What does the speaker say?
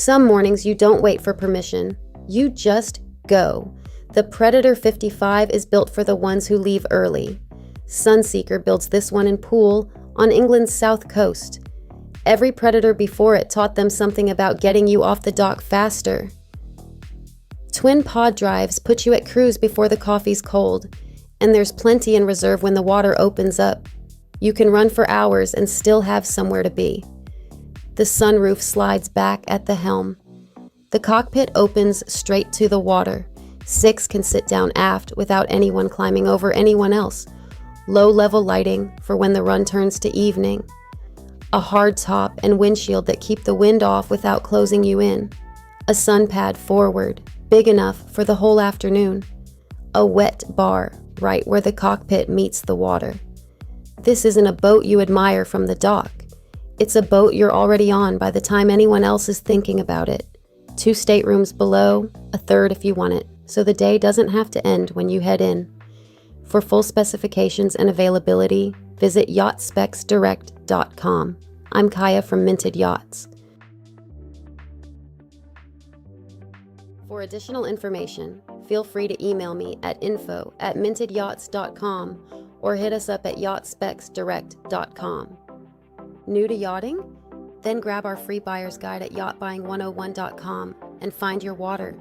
Some mornings you don't wait for permission. You just go. The Predator 55 is built for the ones who leave early. Sunseeker builds this one in Poole, on England's south coast. Every Predator before it taught them something about getting you off the dock faster. Twin pod drives put you at cruise before the coffee's cold, and there's plenty in reserve when the water opens up. You can run for hours and still have somewhere to be. The sunroof slides back at the helm. The cockpit opens straight to the water. 6 can sit down aft without anyone climbing over anyone else. Low-level lighting for when the run turns to evening. A hardtop and windshield that keep the wind off without closing you in. A sunpad forward, big enough for the whole afternoon. A wet bar right where the cockpit meets the water. This isn't a boat you admire from the dock. It's a boat you're already on by the time anyone else is thinking about it. 2 staterooms below, a third if you want it, so the day doesn't have to end when you head in. For full specifications and availability, visit yachtspecsdirect.com. I'm Kaya from Minted Yachts. For additional information, feel free to email me at info@mintedyachts.com or hit us up at yachtspecsdirect.com. New to yachting? Then grab our free buyer's guide at yachtbuying101.com and find your water.